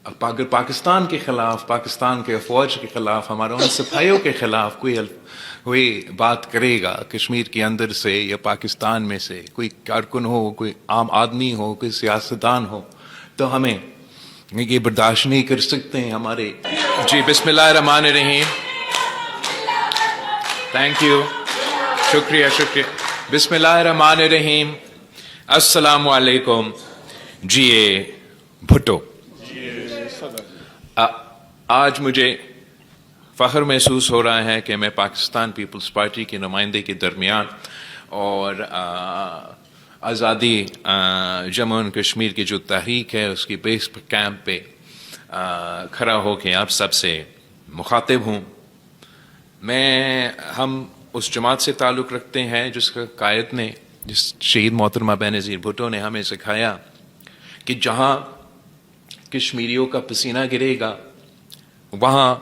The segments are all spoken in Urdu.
اگر پاکستان کے خلاف، پاکستان کے افواج کے خلاف، ہمارے ان سپاہیوں کے خلاف کوئی بات کرے گا کشمیر کے اندر سے یا پاکستان میں سے، کوئی کارکن ہو، کوئی عام آدمی ہو، کوئی سیاستدان ہو، تو ہمیں یہ برداشت نہیں کر سکتے ہیں. ہمارے جی بسم اللہ الرحمن الرحیم. تھینک یو، شکریہ شکریہ. بسم اللہ الرحمن الرحیم. السلام علیکم. جی بھٹو، آج مجھے فخر محسوس ہو رہا ہے کہ میں پاکستان پیپلز پارٹی کے نمائندے کے درمیان اور آزادی جموں و کشمیر کی جو تحریک ہے اس کی بیس کیمپ پہ کھڑا ہو کے آپ سب سے مخاطب ہوں. ہم اس جماعت سے تعلق رکھتے ہیں جس کا قائد نے، جس شہید محترمہ بینظیر بھٹو نے ہمیں سکھایا کہ جہاں کشمیریوں کا پسینہ گرے گا وہاں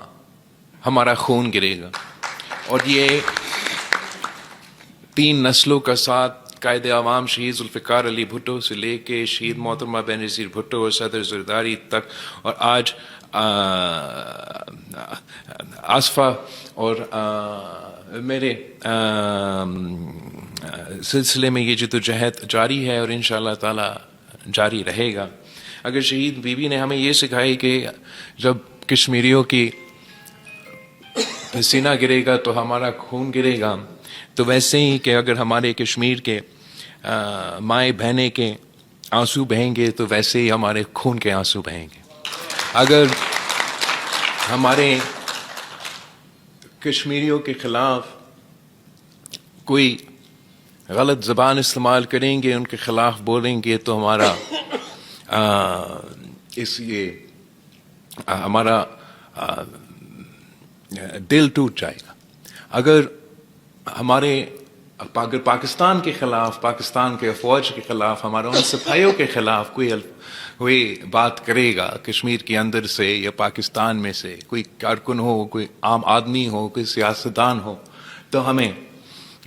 ہمارا خون گرے گا. اور یہ 3 نسلوں کا ساتھ قائد عوام شہید ذوالفقار علی بھٹو سے لے کے شہید محترمہ بینظیر بھٹو اور صدر زرداری تک، اور آج آصفہ اور میرے سلسلے میں یہ جدوجہد جاری ہے اور انشاءاللہ تعالی جاری رہے گا. اگر شہید بیوی نے ہمیں یہ سکھائی کہ جب کشمیریوں کی پسینہ گرے گا تو ہمارا خون گرے گا، تو ویسے ہی کہ اگر ہمارے کشمیر کے مائیں بہنیں کے آنسو بہیں گے تو ویسے ہی ہمارے خون کے آنسو بہیں گے. اگر ہمارے کشمیریوں کے خلاف کوئی غلط زبان استعمال کریں گے، ان کے خلاف بولیں گے تو ہمارا دل ٹوٹ جائے گا. اگر پاکستان کے خلاف، پاکستان کے افواج کے خلاف، ہمارے ان سپاہیوں کے خلاف کوئی بات کرے گا کشمیر کے اندر سے یا پاکستان میں سے، کوئی کارکن ہو، کوئی عام آدمی ہو، کوئی سیاستدان ہو، تو ہمیں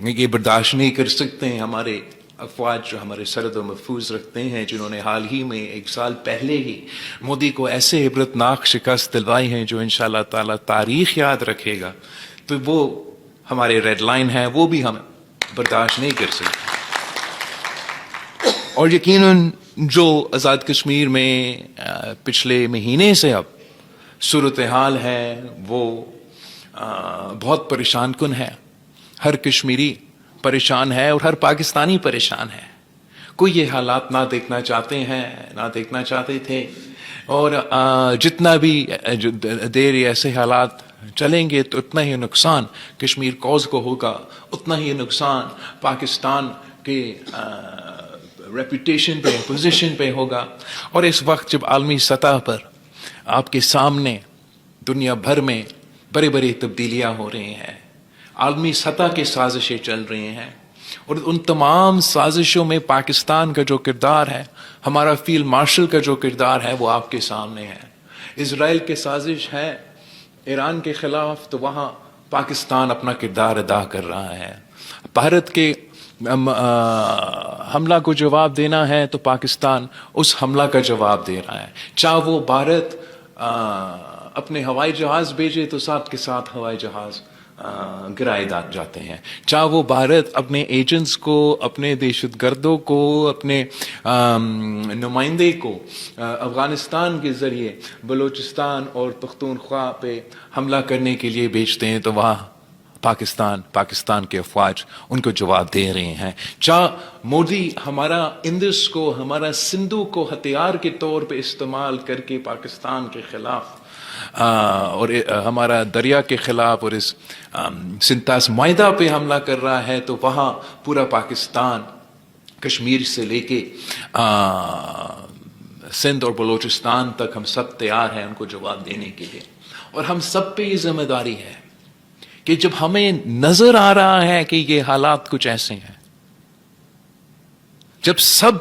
یہ برداشت نہیں کر سکتے ہیں. ہمارے افواج جو ہمارے سرحد و محفوظ رکھتے ہیں، جنہوں نے حال ہی میں 1 سال پہلے ہی مودی کو ایسے عبرتناک شکست دلوائی ہیں جو انشاءاللہ تعالی تاریخ یاد رکھے گا، تو وہ ہمارے ریڈ لائن ہے، وہ بھی ہم برداشت نہیں کر سکتے. اور یقیناً جو آزاد کشمیر میں پچھلے مہینے سے اب صورتحال ہے وہ بہت پریشان کن ہے. ہر کشمیری پریشان ہے اور ہر پاکستانی پریشان ہے. کوئی یہ حالات نہ دیکھنا چاہتے ہیں، نہ دیکھنا چاہتے تھے، اور جتنا بھی دیر ایسے حالات چلیں گے تو اتنا ہی نقصان کشمیر کوز کو ہوگا، اتنا ہی نقصان پاکستان کے ریپوٹیشن پہ، پوزیشن پہ ہوگا. اور اس وقت جب عالمی سطح پر آپ کے سامنے دنیا بھر میں بڑی بڑی تبدیلیاں ہو رہی ہیں، عالمی سطح کی سازشیں چل رہی ہیں، اور ان تمام سازشوں میں پاکستان کا جو کردار ہے، ہمارا فیلڈ مارشل کا جو کردار ہے، وہ آپ کے سامنے ہے. اسرائیل کی سازش ہے ایران کے خلاف، تو وہاں پاکستان اپنا کردار ادا کر رہا ہے. بھارت کے حملہ کو جواب دینا ہے تو پاکستان اس حملہ کا جواب دے رہا ہے. چاہے وہ بھارت اپنے ہوائی جہاز بھیجے تو ساتھ کے ساتھ ہوائی جہاز گرائے جاتے ہیں، چاہے وہ بھارت اپنے ایجنٹس کو، اپنے دہشت گردوں کو، اپنے نمائندے کو افغانستان کے ذریعے بلوچستان اور پختونخوا پہ حملہ کرنے کے لیے بھیجتے ہیں، تو وہاں پاکستان کے افواج ان کو جواب دے رہے ہیں. چاہے مودی ہمارا اندس کو، ہمارا سندھو کو ہتھیار کے طور پہ استعمال کر کے پاکستان کے خلاف اور ہمارا دریا کے خلاف اور اس سنتاس معاہدہ پہ حملہ کر رہا ہے، تو وہاں پورا پاکستان کشمیر سے لے کے سندھ اور بلوچستان تک ہم سب تیار ہیں ان کو جواب دینے کے لیے. اور ہم سب پہ یہ ذمہ داری ہے کہ جب ہمیں نظر آ رہا ہے کہ یہ حالات کچھ ایسے ہیں، جب سب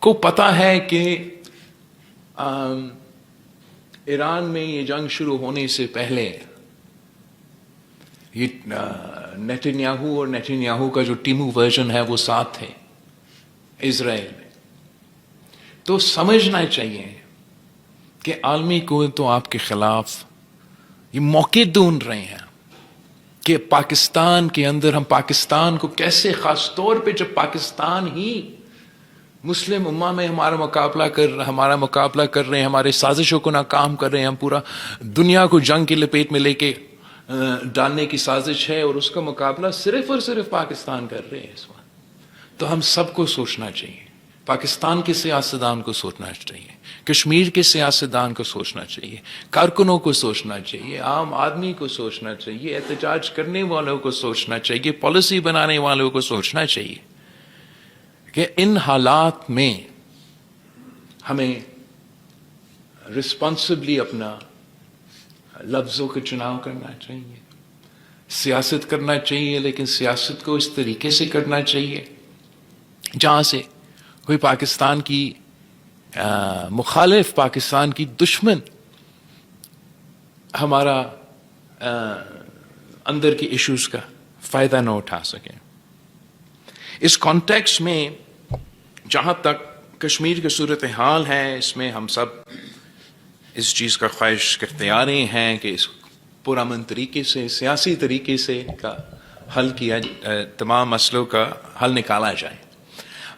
کو پتا ہے کہ ایران میں یہ جنگ شروع ہونے سے پہلے یہ نیتنیاہو اور نیتنیاہو کا جو ٹیمو ورژن ہے وہ ساتھ تھے اسرائیل میں، تو سمجھنا چاہیے کہ عالمی قوت تو آپ کے خلاف یہ موقع ڈھونڈ رہے ہیں کہ پاکستان کے اندر ہم پاکستان کو کیسے، خاص طور پہ جب پاکستان ہی مسلم امہ میں ہمارا مقابلہ کر رہے ہیں، ہمارے سازشوں کو ناکام کر رہے ہیں، ہم پورا دنیا کو جنگ کی لپیٹ میں لے کے ڈالنے کی سازش ہے، اور اس کا مقابلہ صرف اور صرف پاکستان کر رہے ہیں اس وقت. تو ہم سب کو سوچنا چاہیے، پاکستان کے سیاستدان کو سوچنا چاہیے، کشمیر کے سیاستدان کو سوچنا چاہیے، کارکنوں کو سوچنا چاہیے، عام آدمی کو سوچنا چاہیے، احتجاج کرنے والوں کو سوچنا چاہیے، پالیسی بنانے والوں کو سوچنا چاہیے کہ ان حالات میں ہمیں رسپانسبلی اپنا لفظوں کا چناؤ کرنا چاہیے، سیاست کرنا چاہیے، لیکن سیاست کو اس طریقے سے کرنا چاہیے جہاں سے کوئی پاکستان کی مخالف، پاکستان کی دشمن ہمارا اندر کی ایشوز کا فائدہ نہ اٹھا سکے. اس کانٹیکس میں جہاں تک کشمیر کی صورتحال ہے، اس میں ہم سب اس چیز کا خواہش کرتے آ رہے ہیں کہ اس پرامن طریقے سے، سیاسی طریقے سے کا حل کیا، تمام مسئلوں کا حل نکالا جائے.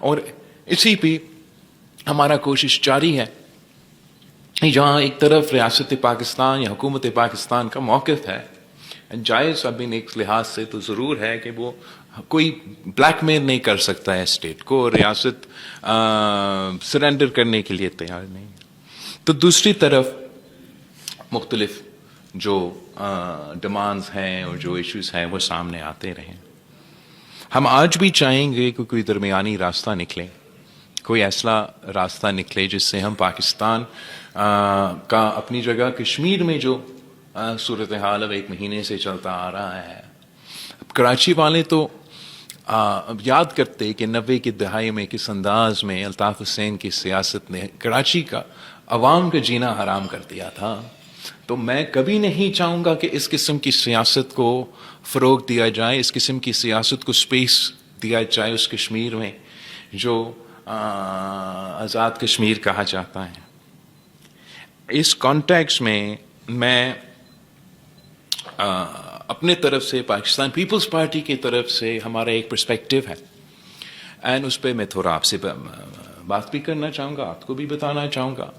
اور اسی پہ ہمارا کوشش جاری ہے. جہاں ایک طرف ریاست پاکستان یا حکومت پاکستان کا موقف ہے جائز، اب ایک لحاظ سے تو ضرور ہے کہ وہ کوئی بلیک میل نہیں کر سکتا ہے اسٹیٹ کو، ریاست سرنڈر کرنے کے لیے تیار نہیں. تو دوسری طرف مختلف جو ڈیمانڈز ہیں اور جو ایشوز ہیں وہ سامنے آتے رہیں. ہم آج بھی چاہیں گے کہ کوئی درمیانی راستہ نکلے، کوئی ایسا راستہ نکلے جس سے ہم پاکستان کا اپنی جگہ کشمیر میں جو صورتحال اب 1 مہینے سے چلتا آ رہا ہے. کراچی والے تو یاد کرتے کہ 90 کی دہائی میں کس انداز میں الطاف حسین کی سیاست نے کراچی کا عوام کا جینا حرام کر دیا تھا. تو میں کبھی نہیں چاہوں گا کہ اس قسم کی سیاست کو فروغ دیا جائے، اس قسم کی سیاست کو سپیس دیا جائے اس کشمیر میں جو آزاد کشمیر کہا جاتا ہے. اس کانٹیکس میں اپنے طرف سے پاکستان پیپلز پارٹی کی طرف سے ہمارا ایک پرسپیکٹو ہے، اینڈ اس پہ میں تھوڑا آپ سے بات بھی کرنا چاہوں گا، آپ کو بھی بتانا چاہوں گا.